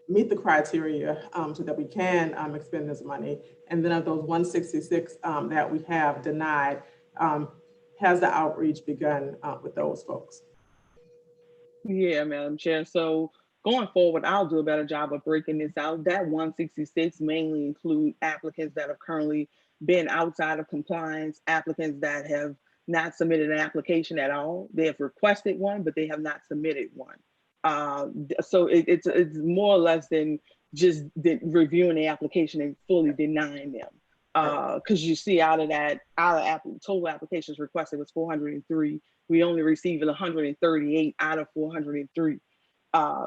meet the criteria so that we can expend this money. And then of those 166 that we have denied, has the outreach begun with those folks? Yeah, Madam Chair. So going forward, I'll do a better job of breaking this out. That 166 mainly include applicants that have currently been outside of compliance, applicants that have not submitted an application at all. They have requested one, but they have not submitted one. So it's more or less than just reviewing the application and fully denying them. Because you see out of total applications requested was 403. We only received 138 out of 403.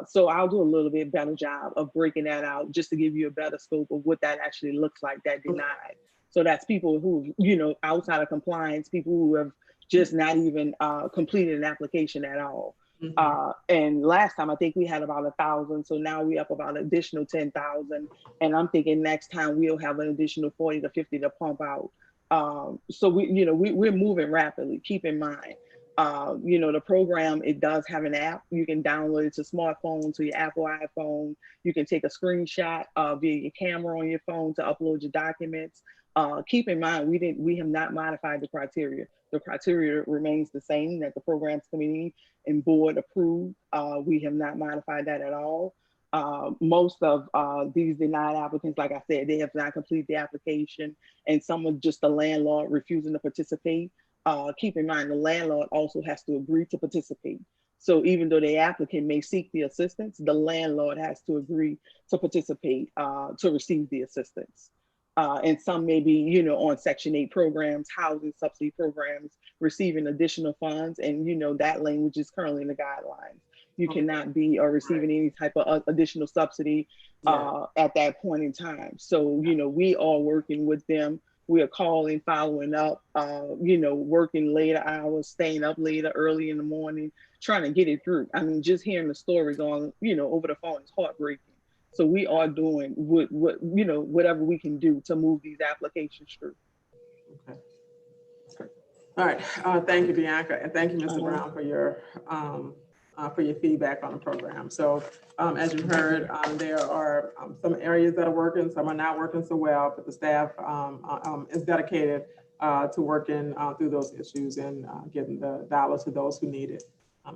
So I'll do a little bit better job of breaking that out just to give you a better scope of what that actually looks like, that denied. So that's people who, outside of compliance, people who have just not even completed an application at all. And last time I think we had about 1,000. So now we up about an additional 10,000. And I'm thinking next time we'll have an additional 40 to 50 to pump out. So we're moving rapidly. Keep in mind, the program, it does have an app. You can download it to smartphone, to your Apple iPhone. You can take a screenshot via your camera on your phone to upload your documents. Keep in mind, we have not modified the criteria. The criteria remains the same that the programs committee and board approved. We have not modified that at all. Most of these denied applicants, like I said, they have not completed the application, and some are just the landlord refusing to participate. Keep in mind, the landlord also has to agree to participate. So even though the applicant may seek the assistance, the landlord has to agree to participate to receive the assistance. And some may be, on Section 8 programs, housing subsidy programs, receiving additional funds. And, that language is currently in the guidelines. You cannot be receiving any type of additional subsidy at that point in time. So, we are working with them. We are calling, following up, working later hours, staying up later, early in the morning, trying to get it through. I mean, just hearing the stories on, over the phone is heartbreaking. So we are doing whatever we can do to move these applications through. Okay. All right. Thank you, Bianca, and thank you, Mr. Brown, for your feedback on the program. So as you heard, there are some areas that are working, some are not working so well, but the staff is dedicated to working through those issues and getting the dollars to those who need it.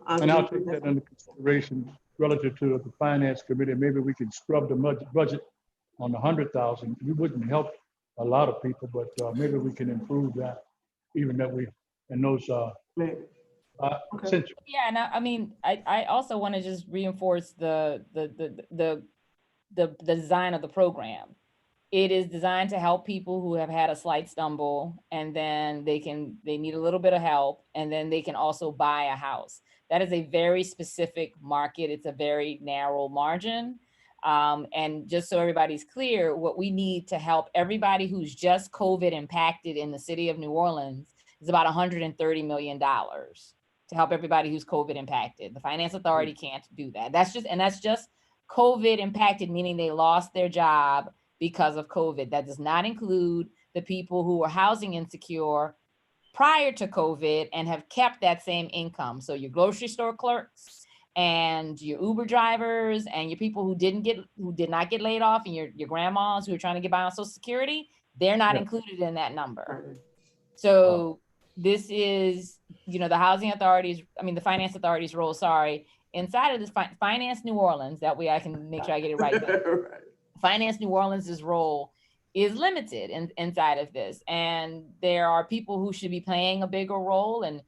And I'll take that into consideration relative to the finance committee. Maybe we can scrub the budget on the 100,000. We wouldn't help a lot of people, but maybe we can improve that, even that we, and those, Maybe. since Yeah, and I mean, I also want to just reinforce the design of the program. It is designed to help people who have had a slight stumble, and then they need a little bit of help, and then they can also buy a house. That is a very specific market. It's a very narrow margin. And just so everybody's clear, what we need to help everybody who's just COVID impacted in the city of New Orleans is about $130 million to help everybody who's COVID impacted. The Finance Authority can't do that. That's just COVID impacted, meaning they lost their job because of COVID. That does not include the people who were housing insecure prior to COVID and have kept that same income. So your grocery store clerks and your Uber drivers and your people who did not get laid off, and your grandmas who are trying to get by on Social Security, they're not included in that number. So this is, the housing authorities, the finance authorities role, inside of this Finance New Orleans, that way I can make sure I get it right. Finance New Orleans' role is limited inside of this. And there are people who should be playing a bigger role and,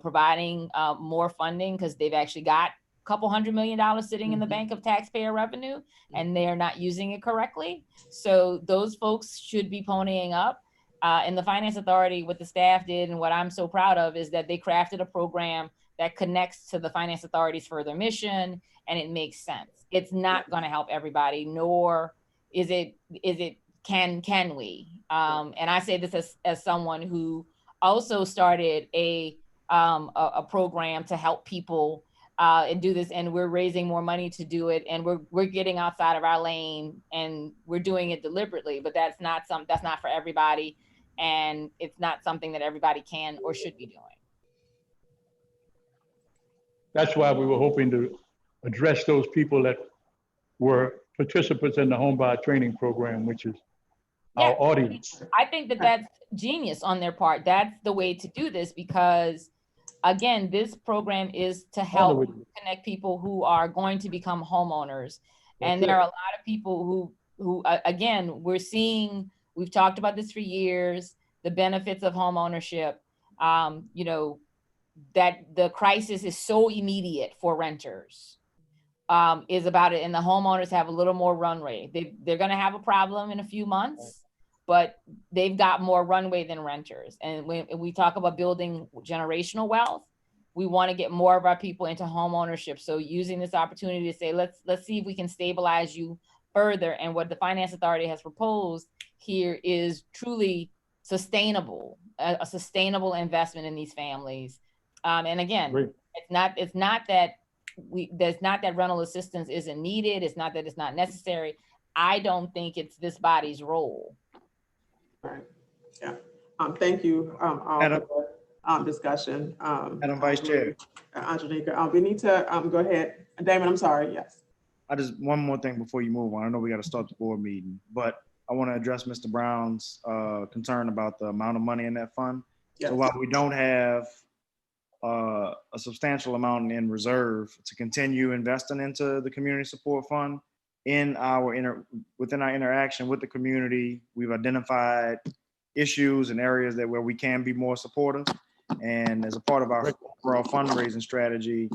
providing more funding, because they've actually got a couple $100 million sitting in the bank of taxpayer revenue, and they're not using it correctly. So those folks should be ponying up. And the Finance Authority, what the staff did, and what I'm so proud of, is that they crafted a program that connects to the Finance Authority's further mission, and it makes sense. It's not going to help everybody, nor is it can we? And I say this as someone who also started a program to help people and do this, and we're raising more money to do it, and we're getting outside of our lane, and we're doing it deliberately. But that's not for everybody, and it's not something that everybody can or should be doing. that's why we were hoping to address those people that were participants in the home buyer training program, which is our audience. I think that's genius on their part. That's the way to do this, because again, this program is to help connect people who are going to become homeowners. And there are a lot of people who again, we've talked about this for years, the benefits of home ownership, that the crisis is so immediate for renters, is about it. And the homeowners have a little more runway. They're going to have a problem in a few months, but they've got more runway than renters. And when we talk about building generational wealth, we want to get more of our people into home ownership. So using this opportunity to say, let's see if we can stabilize you further. And what the Finance Authority has proposed here is truly sustainable, a sustainable investment in these families. And again, it's not that rental assistance isn't needed. It's not that it's not necessary. I don't think it's this body's role. Right. Yeah. Thank you. Discussion. Madam Vice Chair. Angelica, we need to go ahead. Damon, I'm sorry. Yes. One more thing before you move on. I know we got to start the board meeting, but I want to address Mr. Brown's concern about the amount of money in that fund. Yes. So while we don't have a substantial amount in reserve to continue investing into the community support fund, within our interaction with the community, we've identified issues and areas where we can be more supportive. And as a part of our overall fundraising strategy,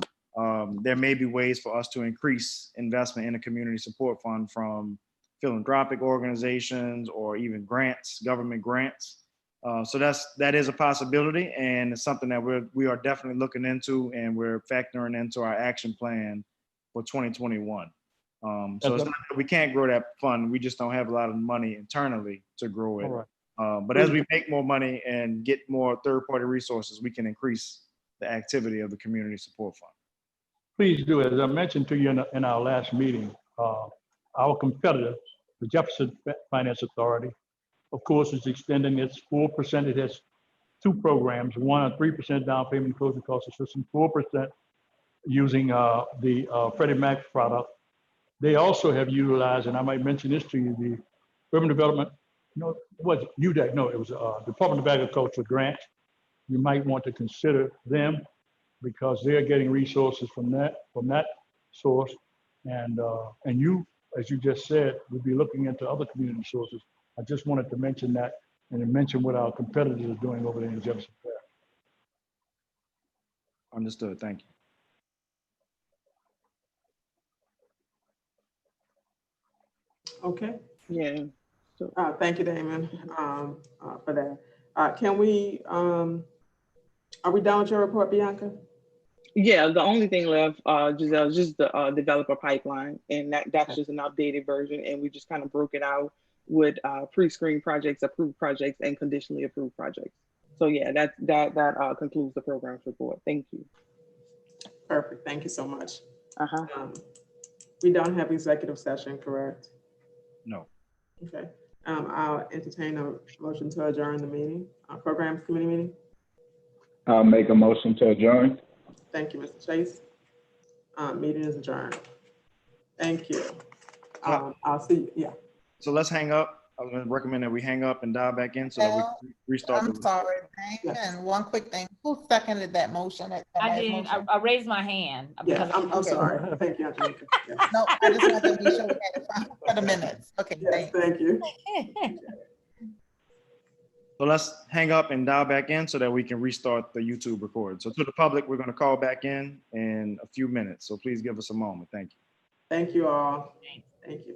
there may be ways for us to increase investment in a community support fund from philanthropic organizations or even grants, government grants. So that is a possibility, and it's something that we are definitely looking into, and we're factoring into our action plan for 2021. So it's not that we can't grow that fund, we just don't have a lot of money internally to grow it. Right. But as we make more money and get more third-party resources, we can increase the activity of the community support fund. Please do. As I mentioned to you in our last meeting, our competitor, the Jefferson Finance Authority, of course, is extending its 4%. It has two programs, one a 3% down payment closing cost assistance, 4% using the Freddie Mac product. They also have utilized, and I might mention this to you, the Urban Development no, it wasn't UDEC, no, it was Department of Agriculture grant. You might want to consider them because they're getting resources from that source. And you, as you just said, would be looking into other community sources. I just wanted to mention that and to mention what our competitors are doing over there in Jefferson Parish. Understood. Thank you. Okay. Yeah. Thank you, Damon, for that. Can we, are we done with your report, Bianca? Yeah, the only thing left, Giselle, is just the developer pipeline, and that's just an updated version, and we just kind of broke it out with pre-screen projects, approved projects, and conditionally approved projects. So yeah, that concludes the program's report. Thank you. Perfect. Thank you so much. Uh-huh. We don't have executive session, correct? No. Okay. I'll entertain a motion to adjourn the meeting, programs committee meeting. I'll make a motion to adjourn. Thank you, Mr. Chase. Meeting is adjourned. Thank you. I'll see you. Yeah. So let's hang up. I was going to recommend that we hang up and dial back in so that we restart. I'm sorry, Damon, one quick thing. Who seconded that motion? I did. I raised my hand. Yeah, because I'm Okay. sorry. Thank you, Angelica. Yeah. No, I just wanted to be sure we had it for the minutes. Okay, Yes, thanks. thank you. So let's hang up and dial back in so that we can restart the YouTube record. So to the public, we're going to call back in a few minutes. So please give us a moment. Thank you. Thank you all. Thank you.